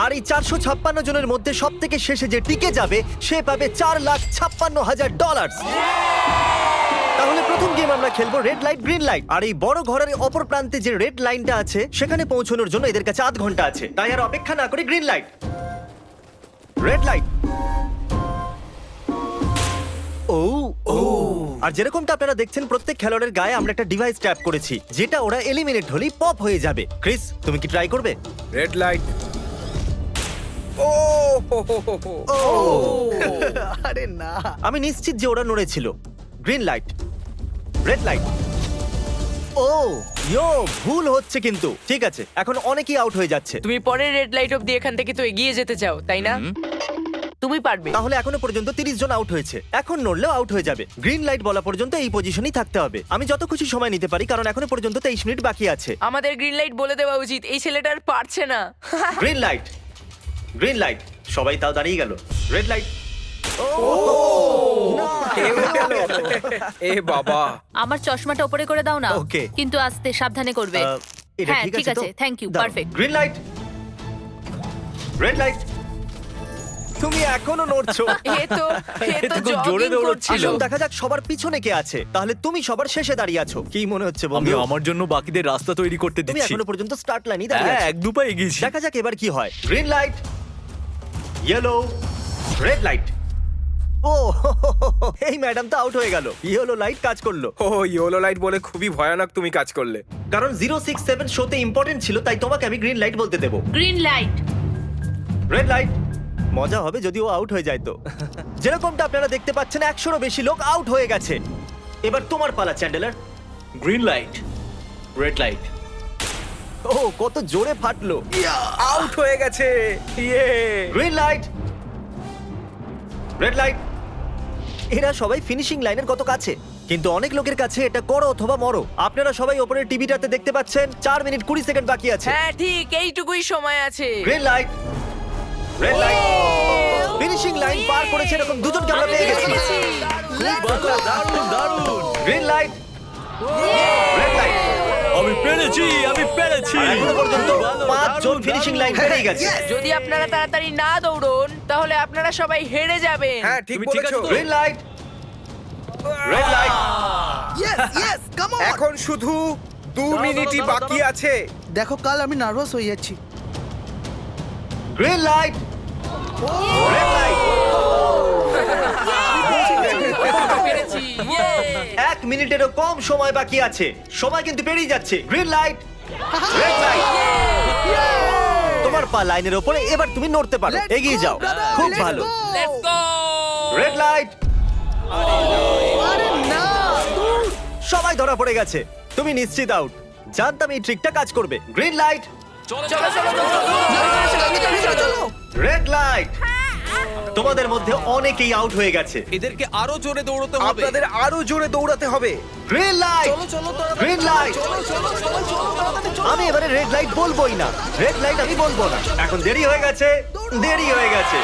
আর এই 456 জনের মধ্যে সব থেকে শেষে যে টিকে যাবে সে পাবে $4,56,000। তাহলে প্রথম গেম আমরা খেলবো রেড লাইট গ্রিন লাইট। আর এই বড় ঘরের অপর প্রান্তে যে রেড লাইনটা আছে সেখানে পৌঁছানোর জন্য এদের কাছে 8 ঘন্টা আছে। তাই আর অপেক্ষা না করে গ্রিন লাইট, রেড লাইট। ও ও আর যেরকমটা আপনারা দেখছেন প্রত্যেক খেলোয়াড়ের গায়ে আমরা একটা ডিভাইস ট্যাপ করেছি যেটা ওরা এলিমিনেট হলেই পপ হয়ে যাবে। ক্রিস, তুমি কি ট্রাই করবে? Red light. ও হো হো হো হো। ও আরে না, আমি নিশ্চিত যে ওরা নড়েছিল। Green light, red light. ও ইয়ো, ভুল হচ্ছে কিন্তু। ঠিক আছে, এখন অনেকেই আউট হয়ে যাচ্ছে। তুমি পরের রেড লাইট অব্দি এখান থেকে তো এগিয়ে যেতে চাও, তাই না? তুমি পারবে। তাহলে এখনো পর্যন্ত 30 জন আউট হয়েছে। এখন নড়লেও আউট হয়ে যাবে। গ্রিন লাইট বলা পর্যন্ত এই পজিশনেই থাকতে হবে। আমি যত খুশি সময় নিতে পারি কারণ এখনো পর্যন্ত 23 মিনিট বাকি আছে। আমাদের গ্রিন লাইট বলে দেওয়া উচিত, এই ছেলেটা আর পারছে না। Green light, green light. সবাই তাও দাঁড়িয়ে গেল। Red light. কেউ গেল। এ বাবা। আমার চশমাটা উপরে করে দাও না। Okay. কিন্তু আস্তে সাবধানে করবে। এটা হ্যাঁ, ঠিক ঠিক আছে তো? আছে, thank you, দাঁড়াও। perfect. Green light, red light. তুমি এখনো নড়ছো। এ তো খুব জোরে jogging দৌড়চ্ছিল। করছিল। আসুন দেখা যাক সবার পিছনে কে আছে। তাহলে তুমি সবার শেষে দাঁড়িয়ে আছো। কি মনে হচ্ছে আমি বন্ধু? আমার জন্য বাকিদের রাস্তা তৈরি করতে তুমি দিচ্ছি। এখনো পর্যন্ত স্টার্ট লাইনই দাঁড়িয়ে হ্যাঁ, আছো। এক দু পা এগিয়েছি। দেখা যাক এবার কি হয়। Green light, yellow, red light. ও এই ম্যাডাম তো আউট হয়ে গেল। ইয়েলো লাইট কাজ করলো। ও ইয়েলো লাইট বলে খুবই ভয়ানক তুমি কাজ করলে। কারণ 067 শোতে ইম্পর্টেন্ট ছিল তাই তোমাকে আমি গ্রিন লাইট বলতে দেবো। Green light. Red light. মজা হবে যদি ও আউট হয়ে যায় তো। যেরকমটা আপনারা দেখতে পাচ্ছেন 100-এরও বেশি লোক আউট হয়ে গেছে। এবার তোমার পালা Chandler. Green light, red light. ও কত জোরে ফাটলো। আউট হয়ে গেছে। ইয়ে। Green light, red light. এরা সবাই ফিনিশিং লাইনের কত কাছে, কিন্তু অনেক লোকের কাছে এটা করো অথবা মরো। আপনারা সবাই ওপরের টিভিটাতে দেখতে পাচ্ছেন 4 মিনিট 20 সেকেন্ড বাকি আছে। হ্যাঁ ঠিক, এইটুকুই সময় আছে। Green light, red light. Finishing line পার করেছে এরকম দুজনকে আমরা পেয়ে গেছি। দারুণ দারুণ। Green light, red light. আমি পেরেছি, আমি পেরেছি। আর এখনো পর্যন্ত ভালো, 5 জন দারুণ, ফিনিশিং দারুণ। লাইন পেরিয়ে গেছে। যদি আপনারা তাড়াতাড়ি না দৌড়ন তাহলে আপনারা সবাই হেরে যাবেন। হ্যাঁ ঠিক তুমি ঠিক বলেছো। আছো তো? Green light, red light. এখন শুধু 2 মিনিটই বাকি আছে। দেখো কাল আমি নার্ভাস হয়ে যাচ্ছি। Green light, red light. পেরেছি। ইয়ে! 1 মিনিটেরও কম সময় বাকি আছে। সময় কিন্তু পেরিয়ে যাচ্ছে। Green light, red light. তোমার পা লাইনের উপরে, এবার তুমি নড়তে পারো। এগিয়ে যাও, খুব ভালো। Let's go! Red light. আরে না, সবাই ধরা পড়ে গেছে। তুমি নিশ্চিত আউট। জানতাম এই ট্রিকটা কাজ করবে। গ্রিন লাইট, চলো, চলো, চলো, চলো। Red light. তোমাদের মধ্যে অনেকেই আউট হয়ে গেছে। এদেরকে আরো জোরে দৌড়তে হবে। আপনাদের আরো জোরে দৌড়াতে হবে। Green light, green light. আমি এবারে রেড লাইট বলবোই না। রেড লাইট আমি বলবো না। এখন দেরি হয়ে গেছে, দেরি হয়ে গেছে।